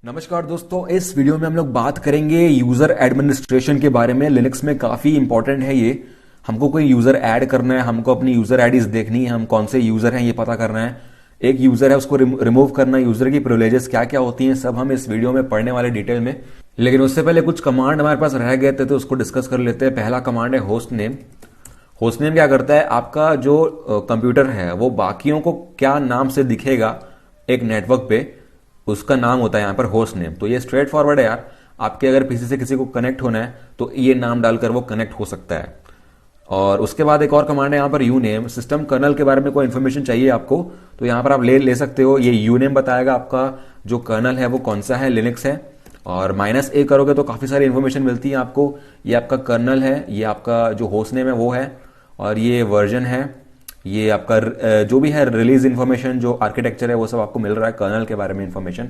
नमस्कार दोस्तों, इस वीडियो में हम लोग बात करेंगे यूजर एडमिनिस्ट्रेशन के बारे में। लिनक्स में काफी इंपॉर्टेंट है ये। हमको कोई यूजर ऐड करना है, हमको अपनी यूजर आईडीज देखनी है, हम कौन से यूजर हैं ये पता करना है। एक यूजर है उसको रिमूव करना है, यूजर की प्रिविलेजेस क्या क्या होती हैं सब हम इस वीडियो में पढ़ने वाले डिटेल में। लेकिन उससे पहले कुछ कमांड हमारे पास रह गए थे तो उसको डिस्कस कर लेते हैं। पहला कमांड है होस्ट नेम। होस्ट नेम क्या करता है, आपका जो कंप्यूटर है वो बाकियों को क्या नाम से दिखेगा एक नेटवर्क पे, उसका नाम होता है यहाँ पर होस्ट नेम। तो ये स्ट्रेट फॉरवर्ड है यार। आपके अगर पीसी से किसी को कनेक्ट होना है तो ये नाम डालकर वो कनेक्ट हो सकता है। और उसके बाद एक और कमांड है यहाँ पर यू नेम। सिस्टम कर्नल के बारे में कोई इन्फॉर्मेशन चाहिए आपको तो यहाँ पर आप ले सकते हो। ये यू नेम बताएगा आपका जो कर्नल है वो कौन सा है, लिनक्स है। और -a करोगे तो काफी सारी इन्फॉर्मेशन मिलती है आपको। ये आपका कर्नल है, ये आपका जो होस्ट नेम है वो है, और ये वर्जन है, ये आपका जो भी है रिलीज इन्फॉर्मेशन, जो आर्किटेक्चर है वो सब आपको मिल रहा है कर्नल के बारे में इन्फॉर्मेशन।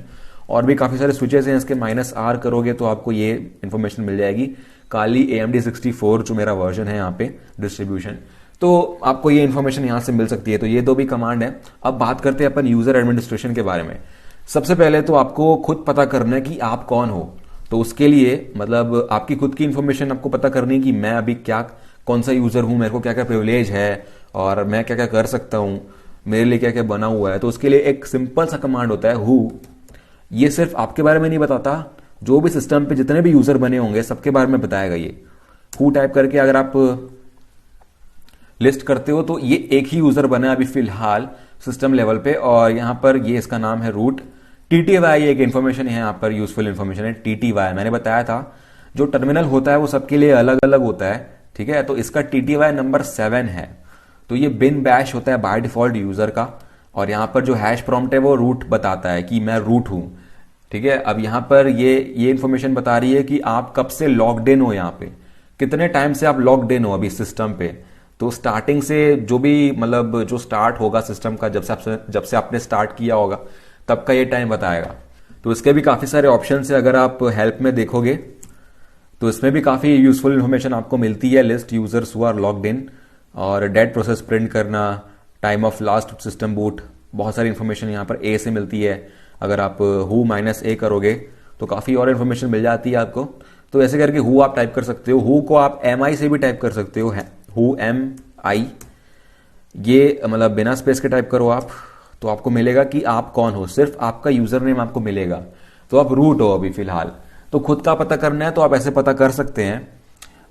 और भी काफी सारे स्विचेस हैं इसके। -r करोगे तो आपको ये इन्फॉर्मेशन मिल जाएगी। काली AMD 64 जो मेरा वर्जन है यहाँ पे डिस्ट्रीब्यूशन, तो आपको ये इन्फॉर्मेशन यहाँ से मिल सकती है। तो ये दो भी कमांड है। अब बात करते हैं अपन यूजर एडमिनिस्ट्रेशन के बारे में। सबसे पहले तो आपको खुद पता करना है कि आप कौन हो। तो उसके लिए मतलब आपकी खुद की इन्फॉर्मेशन आपको पता करनी है कि मैं अभी क्या, कौन सा यूजर हूं, मेरे को क्या क्या प्रिविलेज है और मैं क्या क्या कर सकता हूं, मेरे लिए क्या क्या बना हुआ है। तो उसके लिए एक सिंपल सा कमांड होता है हु। ये सिर्फ आपके बारे में नहीं बताता, जो भी सिस्टम पे जितने भी यूजर बने होंगे सबके बारे में बताएगा ये। हु टाइप करके अगर आप लिस्ट करते हो तो ये एक ही यूजर बना है अभी फिलहाल सिस्टम लेवल पे, और यहां पर ये इसका नाम है रूट। TTY एक इन्फॉर्मेशन है यहाँ पर, यूजफुल इन्फॉर्मेशन है TTY। मैंने बताया था जो टर्मिनल होता है वो सबके लिए अलग अलग होता है, ठीक है। तो इसका TTY नंबर 7 है। तो ये बिन बैश होता है बाय डिफॉल्ट यूजर का। और यहां पर जो हैश प्रॉम्प्ट है वो रूट बताता है कि मैं रूट हूं, ठीक है। अब यहां पर ये इन्फॉर्मेशन बता रही है कि आप कब से लॉग्ड इन हो, यहां पे कितने टाइम से आप लॉग्ड इन हो अभी सिस्टम पे। तो स्टार्टिंग से जो भी मतलब जो स्टार्ट होगा सिस्टम का, जब से आपने स्टार्ट किया होगा तब का ये टाइम बताएगा। तो इसके भी काफी सारे ऑप्शन है। अगर आप हेल्प में देखोगे तो इसमें भी काफी यूजफुल इन्फॉर्मेशन आपको मिलती है। List users who are logged in, और डेट प्रोसेस प्रिंट करना, time of last system boot, बहुत सारी इन्फॉर्मेशन यहाँ पर ए से मिलती है। अगर आप हु -a करोगे तो काफी और इन्फॉर्मेशन मिल जाती है आपको। तो ऐसे करके हु आप टाइप कर सकते हो। हु को आप MI से भी टाइप कर सकते हो, हु MI। ये मतलब बिना स्पेस के टाइप करो आप तो आपको मिलेगा कि आप कौन हो, सिर्फ आपका यूजर नेम आपको मिलेगा। तो आप रूट हो अभी फिलहाल। तो खुद का पता करना है तो आप ऐसे पता कर सकते हैं।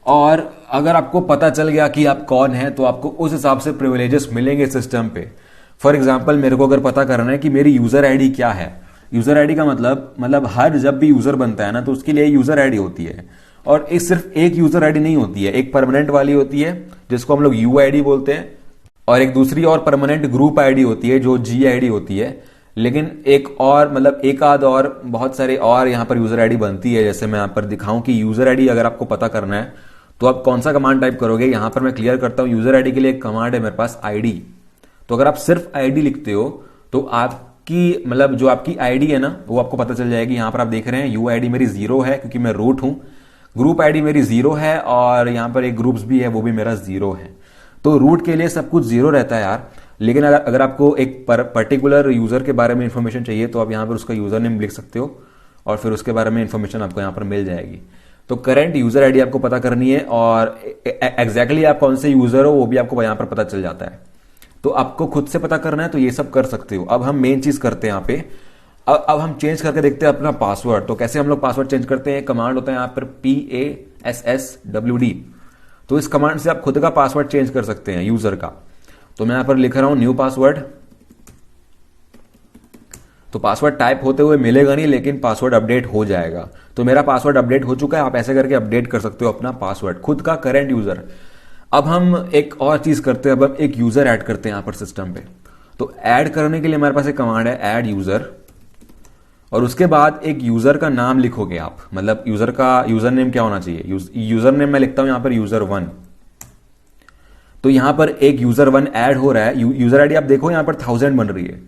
और अगर आपको पता चल गया कि आप कौन है तो आपको उस हिसाब से प्रिविलेजेस मिलेंगे सिस्टम पे। फॉर एग्जांपल मेरे को अगर पता करना है कि मेरी यूजर आईडी क्या है, यूजर आईडी का मतलब हर जब भी यूजर बनता है ना तो उसके लिए यूजर आईडी होती है। और एक सिर्फ एक यूजर आईडी नहीं होती है, एक परमानेंट वाली होती है जिसको हम लोग UID बोलते हैं, और एक दूसरी और परमानेंट ग्रुप आईडी होती है जो GID होती है। लेकिन एक और मतलब एक आध और बहुत सारे और यहाँ पर यूजर आईडी बनती है। जैसे मैं यहाँ पर दिखाऊं कि यूजर आईडी अगर आपको पता करना है तो आप कौन सा कमांड टाइप करोगे। यहां पर मैं क्लियर करता हूं, यूजर आईडी के लिए एक कमांड है मेरे पास ID। तो अगर आप सिर्फ ID लिखते हो तो आपकी मतलब जो आपकी ID है ना वो आपको पता चल जाएगी। यहां पर आप देख रहे हैं UID मेरी 0 है क्योंकि मैं रूट हूं, ग्रुप ID मेरी 0 है, और यहां पर एक ग्रुप्स भी है वो भी मेरा 0 है। तो रूट के लिए सब कुछ 0 रहता है यार। लेकिन अगर आपको एक पर्टिकुलर यूजर के बारे में इंफॉर्मेशन चाहिए तो आप यहां पर उसका यूजर नेम लिख सकते हो और फिर उसके बारे में इंफॉर्मेशन आपको यहां पर मिल जाएगी। तो करंट यूजर आईडी आपको पता करनी है, और एग्जैक्टली आप कौन से यूजर हो वो भी आपको यहां पर पता चल जाता है। तो आपको खुद से पता करना है तो ये सब कर सकते हो। अब हम मेन चीज करते हैं यहाँ पे। अब हम चेंज करके देखते हैं अपना पासवर्ड। तो कैसे हम लोग पासवर्ड चेंज करते हैं, कमांड होता है यहाँ पर PASSWD। तो इस कमांड से आप खुद का पासवर्ड चेंज कर सकते हैं यूजर का। तो मैं यहां पर लिख रहा हूं न्यू पासवर्ड। तो पासवर्ड टाइप होते हुए मिलेगा नहीं, लेकिन पासवर्ड अपडेट हो जाएगा। तो मेरा पासवर्ड अपडेट हो चुका है। आप ऐसे करके अपडेट कर सकते हो अपना पासवर्ड, खुद का करंट यूजर। अब हम एक और चीज करते हैं, अब हम एक यूजर ऐड करते हैं यहां पर सिस्टम पे। तो ऐड करने के लिए हमारे पास एक कमांड है ऐड यूजर, और उसके बाद एक यूजर का नाम लिखोगे आप। मतलब यूजर का यूजर नेम क्या होना चाहिए, यूजर नेम मैं लिखता हूं यहां पर user1। तो यहां पर एक user1 ऐड हो रहा है। यूजर आईडी आप देखो यहां पर 1000 बन रही है।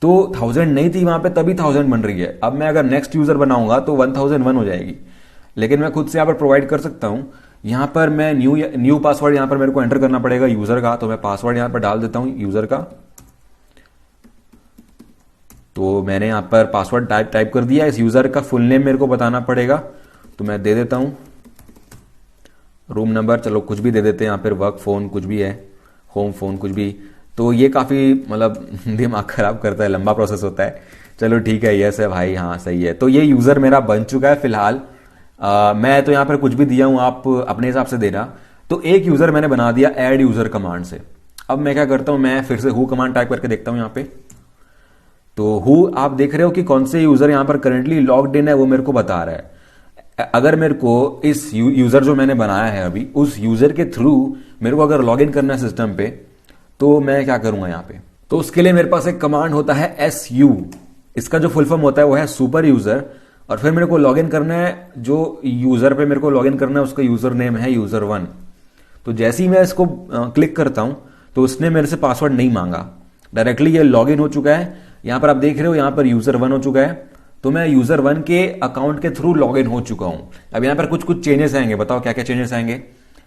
तो 1000 नहीं थी वहां पे तभी 1000 बन रही है। अब मैं अगर नेक्स्ट यूजर बनाऊंगा तो 1001 हो जाएगी। लेकिन मैं खुद से यहां पर प्रोवाइड कर सकता हूं। यहां पर मैं न्यू पासवर्ड यहां पर मेरे को एंटर करना पड़ेगा यूजर का। तो मैं पासवर्ड यहां पर डाल देता हूं यूजर का। तो मैंने यहाँ पर पासवर्ड टाइप कर दिया। इस यूज़र का फुल नेम मेरे को बताना पड़ेगा, तो मैं दे देता हूँ रूम नंबर, चलो कुछ भी दे देते हैं यहाँ पर, वर्क फ़ोन कुछ भी है, होम फ़ोन कुछ भी। तो ये काफ़ी मतलब दिमाग ख़राब करता है, लंबा प्रोसेस होता है। चलो ठीक है, यस है भाई, हाँ सही है। तो ये यूज़र मेरा बन चुका है फिलहाल। मैं तो यहाँ पर कुछ भी दिया हूँ, आप अपने हिसाब से देना। तो एक यूज़र मैंने बना दिया ऐड यूज़र कमांड से। अब मैं क्या करता हूँ, मैं फिर से हु कमांड टाइप करके देखता हूँ यहाँ पे। तो हु आप देख रहे हो कि कौन से यूज़र यहाँ पर करंटली लॉग्ड इन है वो मेरे को बता रहा है। अगर मेरे को इस यूज़र जो मैंने बनाया है अभी, उस यूज़र के थ्रू मेरे को अगर लॉग इन करना है सिस्टम पे, तो मैं क्या करूंगा यहाँ पे। तो उसके लिए मेरे पास एक कमांड होता है SU। इसका जो फुल फॉर्म होता है वो है सुपर यूज़र। और फिर मेरे को लॉग इन करना है, जो यूज़र पे मेरे को लॉग इन करना है उसका यूज़र नेम है यूज़र1। तो जैसे ही मैं इसको क्लिक करता हूं तो उसने मेरे से पासवर्ड नहीं मांगा, डायरेक्टली ये लॉगिन हो चुका है। यहां पर आप देख रहे हो, यहां पर यूज़र1 हो चुका है। तो मैं यूज़र1 के अकाउंट के थ्रू लॉगिन हो चुका हूं। अब यहां पर कुछ चेंजेस आएंगे, बताओ क्या क्या चेंजेस आएंगे।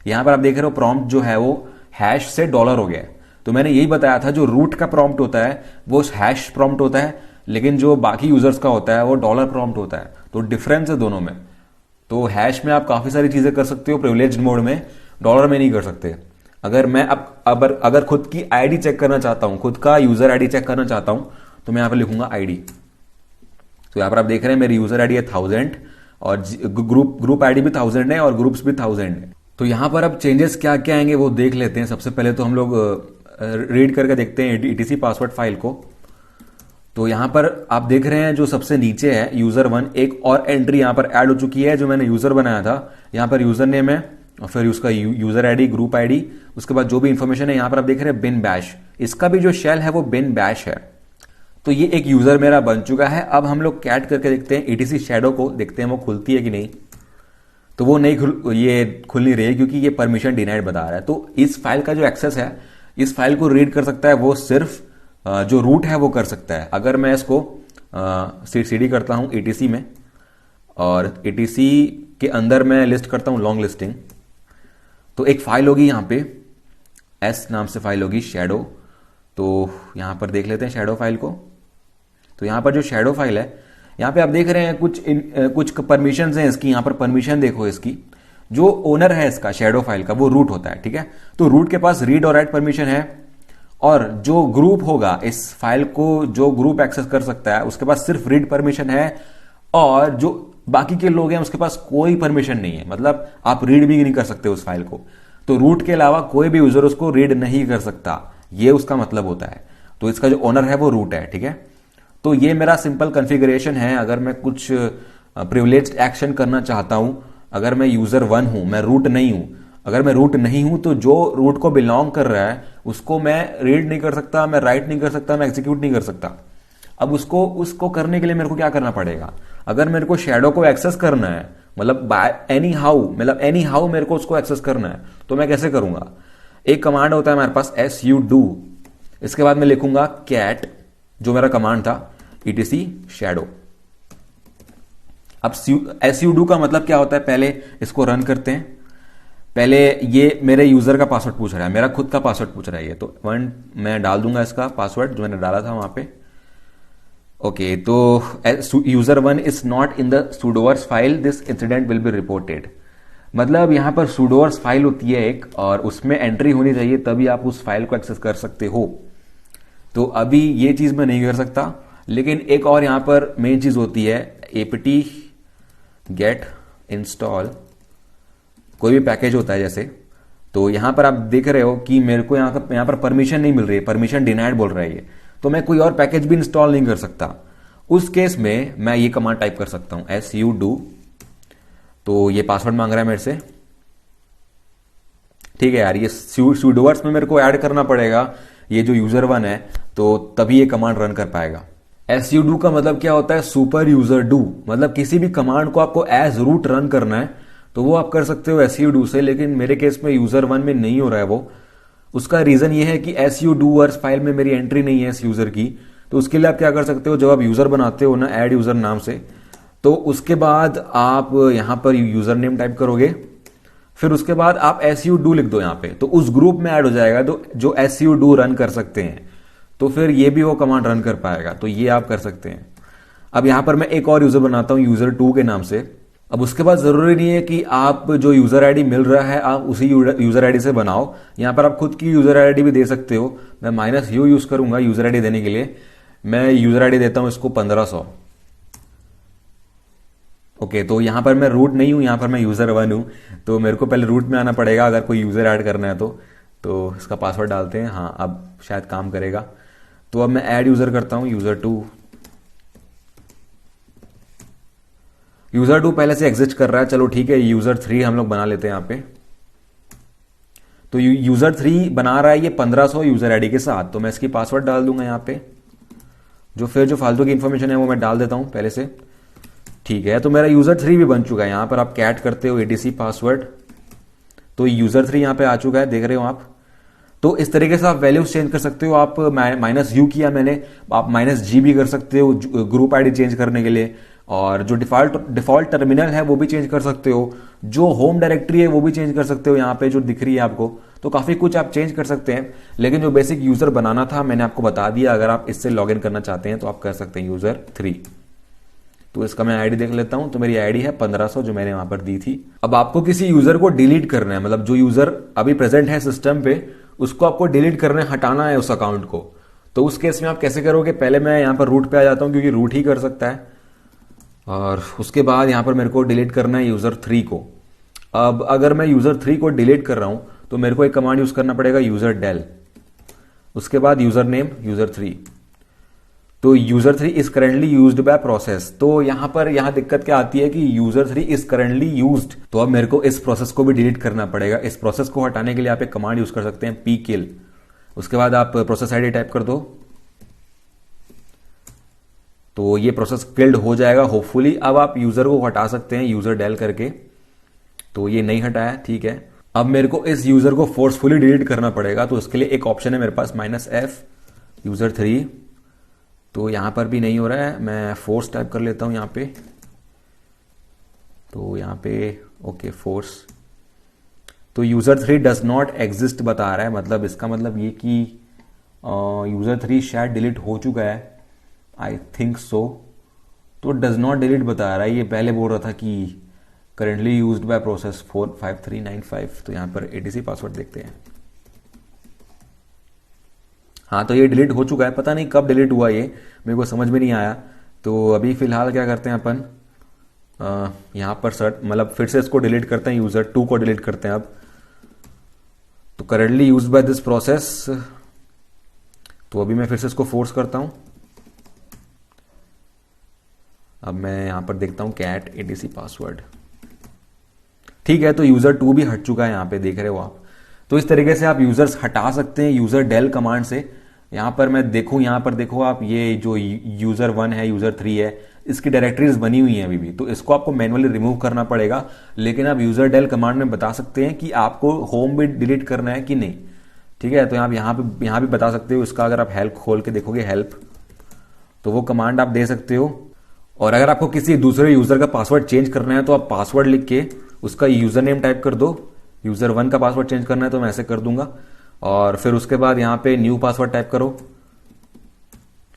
यहां पर आप देख रहे हो प्रॉम्प्ट जो है वो हैश से डॉलर हो गया है। तो मैंने यही बताया था, जो रूट का प्रॉम्प्ट होता है वो हैश प्रॉम्प्ट होता है, लेकिन जो बाकी यूजर्स का होता है वो डॉलर प्रॉम्प्ट होता है। तो डिफरेंस है दोनों में। तो हैश में आप काफी सारी चीजें कर सकते हो प्रिविलेज्ड मोड में, डॉलर में नहीं कर सकते। अगर मैं अगर खुद की आईडी चेक करना चाहता हूं, खुद का यूजर आईडी चेक करना चाहता हूं, तो मैं यहां पर लिखूंगा आईडी। तो यहां पर आप देख रहे हैं मेरी यूजर आईडी है 1000 और ग्रुप आईडी भी 1000 है और ग्रुप्स भी 1000 है। तो यहां पर अब चेंजेस क्या क्या आएंगे वो देख लेते हैं। सबसे पहले तो हम लोग रीड करके देखते हैं ईटीसी पासवर्ड फाइल को। तो यहां पर आप देख रहे हैं जो सबसे नीचे है यूज़र1, एक और एंट्री यहां पर ऐड हो चुकी है जो मैंने यूजर बनाया था। यहां पर यूजर नेम है और फिर उसका यूजर आईडी, ग्रुप आईडी, उसके बाद जो भी इंफॉर्मेशन है यहां पर आप देख रहे हैं बिन बैश। इसका भी जो शेल है वो बिन बैश है। तो ये एक यूजर मेरा बन चुका है। अब हम लोग कैट करके देखते हैं ईटीसी शैडो को, देखते हैं वो खुलती है कि नहीं। तो वो नहीं खुल नहीं रही है क्योंकि ये परमिशन डिनाइड बता रहा है। तो इस फाइल का जो एक्सेस है, इस फाइल को रीड कर सकता है वो सिर्फ जो रूट है वो कर सकता है। अगर मैं इसको सीडी करता हूं ईटीसी में और ईटीसी के अंदर मैं लिस्ट करता हूं लॉन्ग लिस्टिंग, तो एक फाइल होगी यहां पे, एस नाम से फाइल होगी शैडो। तो यहां पर देख लेते हैं शैडो फाइल को। तो यहां पर जो शैडो फाइल है, यहां पे आप देख रहे हैं कुछ परमिशंस हैं इसकी। यहां पर परमिशन देखो इसकी, जो ओनर है इसका शैडो फाइल का वो रूट होता है, ठीक है। तो रूट के पास रीड और राइट परमिशन है, और जो ग्रुप होगा इस फाइल को, जो ग्रुप एक्सेस कर सकता है उसके पास सिर्फ रीड परमिशन है, और जो बाकी के लोग हैं उसके पास कोई परमिशन नहीं है। मतलब आप रीड भी नहीं कर सकते उस फाइल को। तो रूट के अलावा कोई भी यूजर उसको रीड नहीं कर सकता, ये उसका मतलब होता है। तो इसका जो ओनर है वो रूट है, ठीक है। तो ये मेरा सिंपल कॉन्फ़िगरेशन है। अगर मैं कुछ प्रिविलेज्ड एक्शन करना चाहता हूं, अगर मैं यूज़र1 हूं, मैं रूट नहीं हूं, अगर मैं रूट नहीं हूं तो जो रूट को बिलोंग कर रहा है उसको मैं रीड नहीं कर सकता, मैं राइट नहीं कर सकता, मैं एग्जीक्यूट नहीं कर सकता। अब उसको करने के लिए मेरे को क्या करना पड़ेगा। अगर मेरे को शैडो को एक्सेस करना है, मतलब बाय एनी हाउ मेरे को उसको एक्सेस करना है, तो मैं कैसे करूंगा। एक कमांड होता है हमारे पास SU_do। इसके बाद मैं लिखूंगा कैट, जो मेरा कमांड था, ईटीसी शैडो। अब SU_do का मतलब क्या होता है, पहले इसको रन करते हैं। पहले ये मेरे यूजर का पासवर्ड पूछ रहा है, मेरा खुद का पासवर्ड पूछ रहा है ये। तो मैं डाल दूंगा इसका पासवर्ड जो मैंने डाला था वहां पे। ओके, तो user one is not in the sudoers file, this incident will be reported. मतलब यहां पर sudoers फाइल होती है एक, और उसमें एंट्री होनी चाहिए तभी आप उस फाइल को एक्सेस कर सकते हो। तो अभी ये चीज मैं नहीं कर सकता। लेकिन एक और यहां पर मेन चीज होती है apt get install, कोई भी पैकेज होता है जैसे। तो यहां पर आप देख रहे हो कि मेरे को यहां पर परमिशन नहीं मिल रही है, परमिशन डिनाइड बोल रहा है ये। तो मैं कोई और पैकेज भी इंस्टॉल नहीं कर सकता। उस केस में मैं ये कमांड टाइप कर सकता हूं SU_do। तो ये पासवर्ड मांग रहा है मेरे से, ठीक है यार। ये sudoers में मेरे को ऐड करना पड़ेगा ये जो यूज़र1 है, तो तभी ये कमांड रन कर पाएगा। SU_do का मतलब क्या होता है, सुपर यूजर डू। मतलब किसी भी कमांड को आपको एज रूट रन करना है तो वो आप कर सकते हो SU_do से, लेकिन मेरे केस में यूज़र1 में नहीं हो रहा है वो। उसका रीजन ये है कि SU_doers फाइल में मेरी एंट्री नहीं है इस यूजर की। तो उसके लिए आप क्या कर सकते हो, जब आप यूजर बनाते हो ना ऐड यूजर नाम से, तो उसके बाद आप यहां पर यूजर नेम टाइप करोगे, फिर उसके बाद आप SU_do लिख दो यहां पे, तो उस ग्रुप में ऐड हो जाएगा तो जो SU_do रन कर सकते हैं। तो फिर ये भी वो कमांड रन कर पाएगा। तो ये आप कर सकते हैं। अब यहां पर मैं एक और यूजर बनाता हूं user2 के नाम से। अब उसके बाद जरूरी नहीं है कि आप जो यूजर आईडी मिल रहा है आप उसी यूजर आईडी से बनाओ, यहां पर आप खुद की यूजर आईडी भी दे सकते हो। मैं -u यूज करूंगा यूजर आईडी देने के लिए। मैं यूजर आईडी देता हूं इसको 1500। ओके, तो यहां पर मैं रूट नहीं हूं, यहां पर मैं user1 हूं, तो मेरे को पहले रूट में आना पड़ेगा अगर कोई यूजर ऐड करना है तो इसका पासवर्ड डालते हैं। हाँ, अब शायद काम करेगा। तो अब मैं ऐड यूजर करता हूं user2। user2 पहले से एग्जिस्ट कर रहा है, चलो ठीक है। user3 हम लोग बना लेते हैं यहां पे। तो user3 बना रहा है ये 1500 यूजर आईडी के साथ, तो मैं इसकी पासवर्ड डाल दूंगा यहां पे। जो फालतू की इंफॉर्मेशन है वो मैं डाल देता हूं पहले से। ठीक है, तो मेरा user3 भी बन चुका है। यहां पर आप कैट करते हो etc पासवर्ड, तो user3 यहां पे आ चुका है, देख रहे हो आप। तो इस तरीके से आप वैल्यूज चेंज कर सकते हो। आप -u किया मैंने, आप -g भी कर सकते हो ग्रुप आईडी चेंज करने के लिए। और जो डिफॉल्ट टर्मिनल है वो भी चेंज कर सकते हो। जो होम डायरेक्टरी है वो भी चेंज कर सकते हो, यहाँ पे जो दिख रही है आपको। तो काफी कुछ आप चेंज कर सकते हैं, लेकिन जो बेसिक यूजर बनाना था मैंने आपको बता दिया। अगर आप इससे लॉग इन करना चाहते हैं तो आप कर सकते हैं user3। तो इसका मैं आईडी देख लेता हूं। तो मेरी आईडी है 1500 जो मैंने वहां पर दी थी। अब आपको किसी यूजर को डिलीट करना है, मतलब जो यूजर अभी प्रेजेंट है सिस्टम पे उसको आपको डिलीट करना है, हटाना है उस अकाउंट को। तो उस केस में आप कैसे करोगे? पहले मैं यहां पर रूट पे आ जाता हूं क्योंकि रूट ही कर सकता है। और उसके बाद यहां पर मेरे को डिलीट करना है user3 को। अब अगर मैं user3 को डिलीट कर रहा हूं तो मेरे को एक कमांड यूज करना पड़ेगा userdel, उसके बाद यूजर नेम user3। तो user3 is currently used by process. तो यहां दिक्कत क्या आती है कि user3 इज करेंटली यूज्ड। तो अब मेरे को इस प्रोसेस को भी डिलीट करना पड़ेगा। इस प्रोसेस को हटाने के लिए आप एक कमांड यूज कर सकते हैं pkill। उसके बाद आप प्रोसेस आईडी टाइप कर दो, तो ये प्रोसेस किल्ड हो जाएगा होपफुली। अब आप यूजर को हटा सकते हैं userdel करके। तो ये नहीं हटाया, ठीक है। अब मेरे को इस यूजर को फोर्सफुली डिलीट करना पड़ेगा। तो उसके लिए एक ऑप्शन है मेरे पास -f user3। तो यहां पर भी नहीं हो रहा है, मैं फोर्स टाइप कर लेता हूं यहां पे। तो यहां पे ओके फोर्स। तो user3 डज नॉट एग्जिस्ट बता रहा है, मतलब इसका मतलब ये कि user3 शायद डिलीट हो चुका है, आई थिंक सो। तो डज नॉट डिलीट बता रहा है। ये पहले बोल रहा था कि करेंटली यूज्ड बाय प्रोसेस 45395। तो यहां पर etc पासवर्ड देखते हैं। हाँ, तो ये डिलीट हो चुका है। पता नहीं कब डिलीट हुआ, ये मेरे को समझ में नहीं आया। तो अभी फिलहाल क्या करते हैं अपन, यहां पर मतलब फिर से इसको डिलीट करते हैं, user2 को डिलीट करते हैं अब। तो currently used by this process. तो अभी मैं फिर से इसको फोर्स करता हूं। अब मैं यहां पर देखता हूं कैट etc पासवर्ड। ठीक है, तो user2 भी हट चुका है, यहां पे देख रहे हो आप। तो इस तरीके से आप यूजर्स हटा सकते हैं userdel कमांड से। यहां पर मैं देखूं, यहां पर देखो आप, ये जो user1 है user3 है, इसकी डायरेक्टरीज बनी हुई हैं अभी भी। तो इसको आपको मैनुअली रिमूव करना पड़ेगा, लेकिन आप userdel कमांड में बता सकते हैं कि आपको होम भी डिलीट करना है कि नहीं। ठीक है, तो आप यहां भी बता सकते हो इसका। अगर आप हेल्प खोल के देखोगे, हेल्प, तो वो कमांड आप दे सकते हो। और अगर आपको किसी दूसरे यूजर का पासवर्ड चेंज करना है तो आप पासवर्ड लिख के उसका यूजर नेम टाइप कर दो। user1 का पासवर्ड चेंज करना है तो मैं ऐसे कर दूंगा। और फिर उसके बाद यहां पे न्यू पासवर्ड टाइप करो।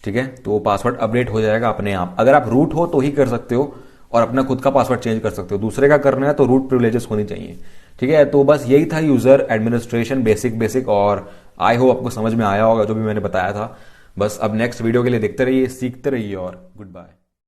ठीक है, तो पासवर्ड अपडेट हो जाएगा अपने आप। अगर आप रूट हो तो ही कर सकते हो और अपना खुद का पासवर्ड चेंज कर सकते हो। दूसरे का करना है तो रूट प्रिविलेजेस होनी चाहिए। ठीक है, तो बस यही था यूजर एडमिनिस्ट्रेशन बेसिक। और आई होप आपको समझ में आया होगा जो भी मैंने बताया था। बस अब नेक्स्ट वीडियो के लिए देखते रहिए, सीखते रहिए और गुड बाय।